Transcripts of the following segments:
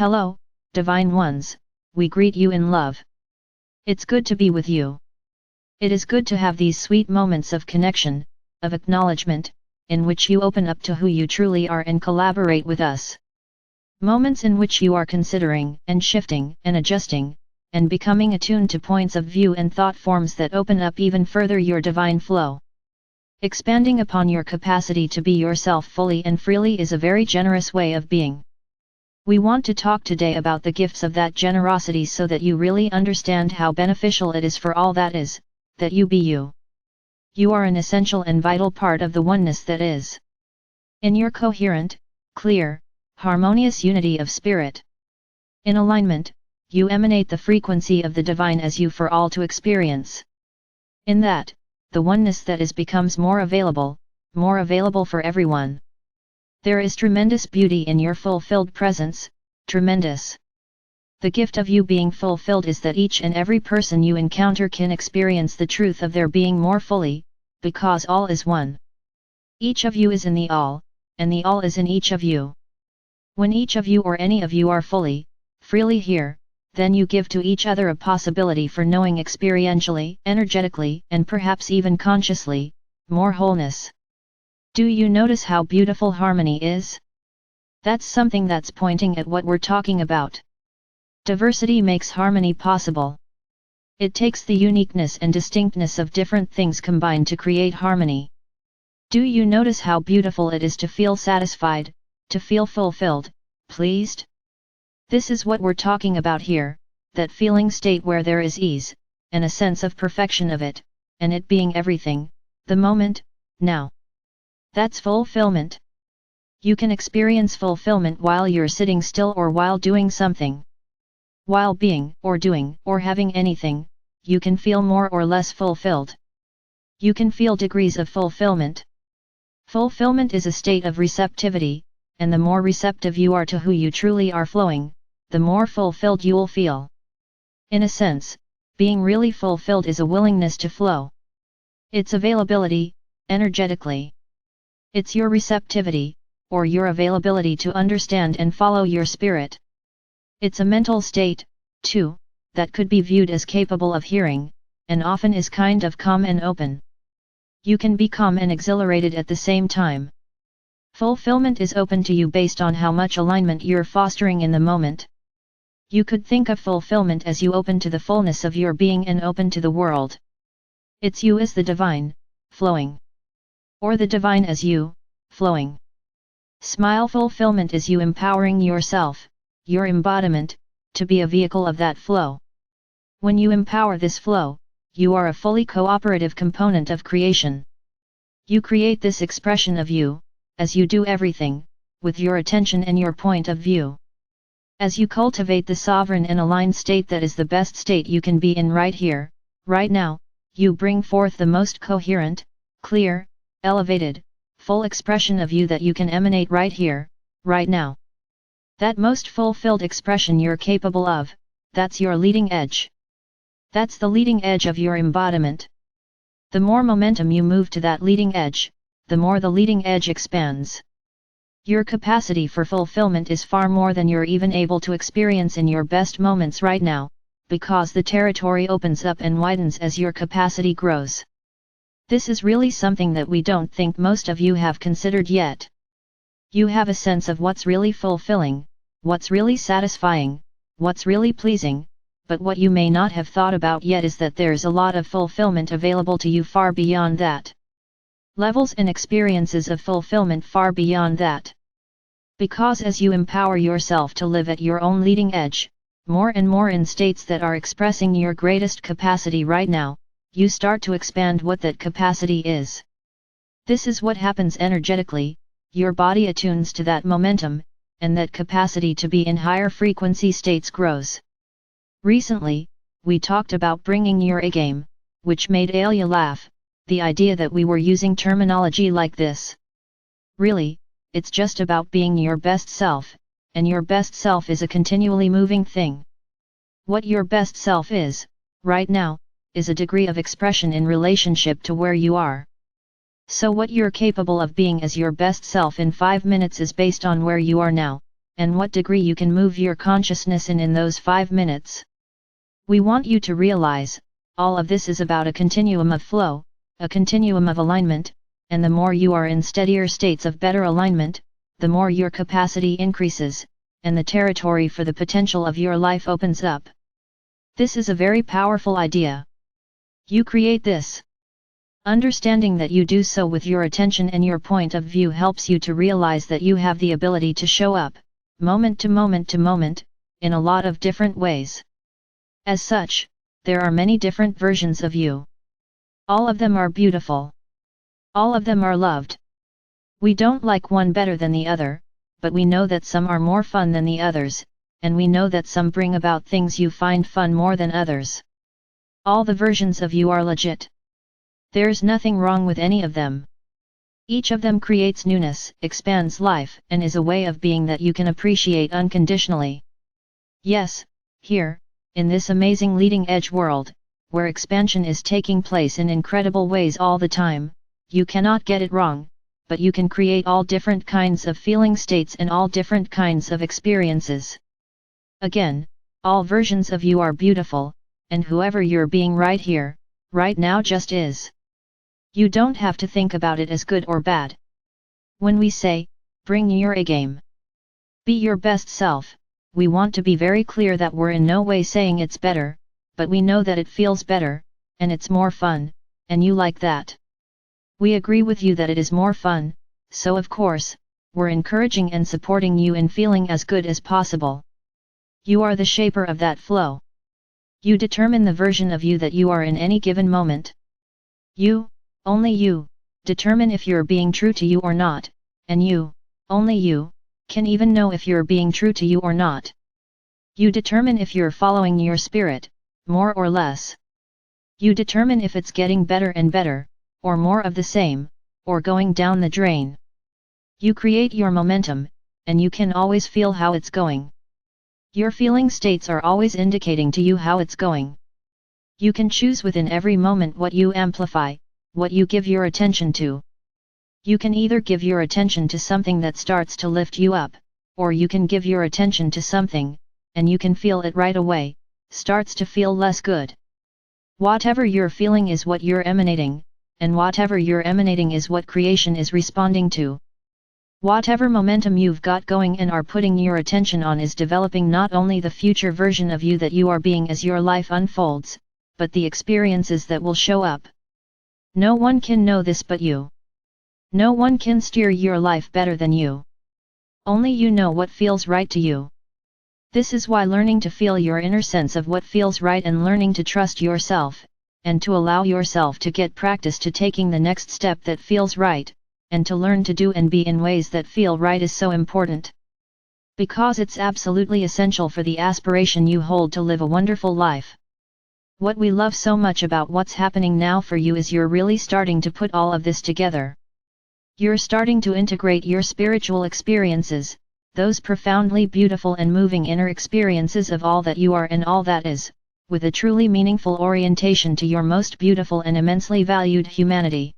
Hello, Divine Ones, we greet you in love. It's good to be with you. It is good to have these sweet moments of connection, of acknowledgement, in which you open up to who you truly are and collaborate with us. Moments in which you are considering, and shifting, and adjusting, and becoming attuned to points of view and thought forms that open up even further your divine flow. Expanding upon your capacity to be yourself fully and freely is a very generous way of being. We want to talk today about the gifts of that generosity so that you really understand how beneficial it is for all that is, that you be you. You are an essential and vital part of the oneness that is. In your coherent, clear, harmonious unity of spirit. In alignment, you emanate the frequency of the divine as you for all to experience. In that, the oneness that is becomes more available for everyone. There is tremendous beauty in your fulfilled presence, tremendous. The gift of you being fulfilled is that each and every person you encounter can experience the truth of their being more fully, because all is one. Each of you is in the all, and the all is in each of you. When each of you or any of you are freely here, then you give to each other a possibility for knowing experientially, energetically, and perhaps even consciously, more wholeness. Do you notice how beautiful harmony is? That's something that's pointing at what we're talking about. Diversity makes harmony possible. It takes the uniqueness and distinctness of different things combined to create harmony. Do you notice how beautiful it is to feel satisfied, to feel fulfilled, pleased? This is what we're talking about here, that feeling state where there is ease, and a sense of perfection of it, and it being everything, the moment, now. That's fulfillment. You can experience fulfillment while you're sitting still or while doing something. While being, or doing, or having anything, you can feel more or less fulfilled. You can feel degrees of fulfillment. Fulfillment is a state of receptivity, and the more receptive you are to who you truly are flowing, the more fulfilled you'll feel. In a sense, being really fulfilled is a willingness to flow. It's availability, energetically. It's your receptivity, or your availability to understand and follow your spirit. It's a mental state, too, that could be viewed as capable of hearing, and often is kind of calm and open. You can be calm and exhilarated at the same time. Fulfillment is open to you based on how much alignment you're fostering in the moment. You could think of fulfillment as you open to the fullness of your being and open to the world. It's you as the divine, flowing. Or the divine as you, flowing. Smile fulfillment is you empowering yourself, your embodiment, to be a vehicle of that flow. When you empower this flow, you are a fully cooperative component of creation. You create this expression of you, as you do everything, with your attention and your point of view. As you cultivate the sovereign and aligned state that is the best state you can be in right here, right now, you bring forth the most coherent, clear, elevated, full expression of you that you can emanate right here, right now. That most fulfilled expression you're capable of, that's your leading edge. That's the leading edge of your embodiment. The more momentum you move to that leading edge, the more the leading edge expands. Your capacity for fulfillment is far more than you're even able to experience in your best moments right now, because the territory opens up and widens as your capacity grows. This is really something that we don't think most of you have considered yet. You have a sense of what's really fulfilling, what's really satisfying, what's really pleasing, but what you may not have thought about yet is that there's a lot of fulfillment available to you far beyond that. Levels and experiences of fulfillment far beyond that. Because as you empower yourself to live at your own leading edge, more and more in states that are expressing your greatest capacity right now, you start to expand what that capacity is. This is what happens energetically, your body attunes to that momentum, and that capacity to be in higher frequency states grows. Recently, we talked about bringing your A game, which made Alia laugh, the idea that we were using terminology like this. Really, it's just about being your best self, and your best self is a continually moving thing. What your best self is, right now, is a degree of expression in relationship to where you are. So what you're capable of being as your best self in 5 minutes is based on where you are now, and what degree you can move your consciousness in those 5 minutes. We want you to realize, all of this is about a continuum of flow, a continuum of alignment, and the more you are in steadier states of better alignment, the more your capacity increases, and the territory for the potential of your life opens up. This is a very powerful idea. You create this. Understanding that you do so with your attention and your point of view helps you to realize that you have the ability to show up, moment to moment to moment, in a lot of different ways. As such, there are many different versions of you. All of them are beautiful. All of them are loved. We don't like one better than the other, but we know that some are more fun than the others, and we know that some bring about things you find fun more than others. All the versions of you are legit. There's nothing wrong with any of them. Each of them creates newness, expands life, and is a way of being that you can appreciate unconditionally. Yes, here, in this amazing leading-edge world, where expansion is taking place in incredible ways all the time, you cannot get it wrong, but you can create all different kinds of feeling states and all different kinds of experiences. Again, all versions of you are beautiful, and whoever you're being right here, right now just is. You don't have to think about it as good or bad. When we say, bring your A game, be your best self, we want to be very clear that we're in no way saying it's better, but we know that it feels better, and it's more fun, and you like that. We agree with you that it is more fun, so of course, we're encouraging and supporting you in feeling as good as possible. You are the shaper of that flow. You determine the version of you that you are in any given moment. You, only you, determine if you're being true to you or not, and you, only you, can even know if you're being true to you or not. You determine if you're following your spirit, more or less. You determine if it's getting better and better, or more of the same, or going down the drain. You create your momentum, and you can always feel how it's going. Your feeling states are always indicating to you how it's going. You can choose within every moment what you amplify, what you give your attention to. You can either give your attention to something that starts to lift you up, or you can give your attention to something, and you can feel it right away, starts to feel less good. Whatever you're feeling is what you're emanating, and whatever you're emanating is what creation is responding to. Whatever momentum you've got going and are putting your attention on is developing not only the future version of you that you are being as your life unfolds, but the experiences that will show up. No one can know this but you. No one can steer your life better than you. Only you know what feels right to you. This is why learning to feel your inner sense of what feels right and learning to trust yourself, and to allow yourself to get practice to taking the next step that feels right, and to learn to do and be in ways that feel right is so important. Because it's absolutely essential for the aspiration you hold to live a wonderful life. What we love so much about what's happening now for you is you're really starting to put all of this together. You're starting to integrate your spiritual experiences, those profoundly beautiful and moving inner experiences of all that you are and all that is, with a truly meaningful orientation to your most beautiful and immensely valued humanity.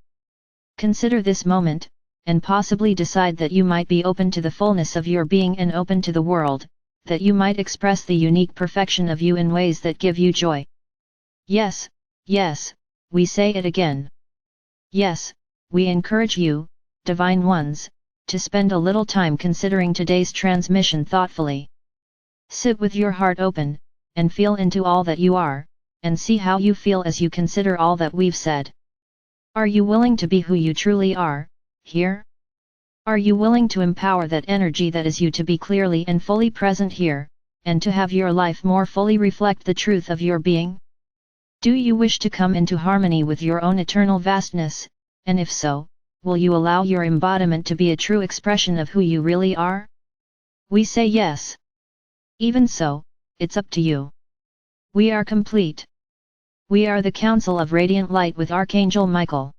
Consider this moment, and possibly decide that you might be open to the fullness of your being and open to the world, that you might express the unique perfection of you in ways that give you joy. Yes, yes, we say it again. Yes, we encourage you, Divine Ones, to spend a little time considering today's transmission thoughtfully. Sit with your heart open, and feel into all that you are, and see how you feel as you consider all that we've said. Are you willing to be who you truly are, here? Are you willing to empower that energy that is you to be clearly and fully present here, and to have your life more fully reflect the truth of your being? Do you wish to come into harmony with your own eternal vastness, and if so, will you allow your embodiment to be a true expression of who you really are? We say yes. Even so, it's up to you. We are complete. We are the Council of Radiant Light with Archangel Michael.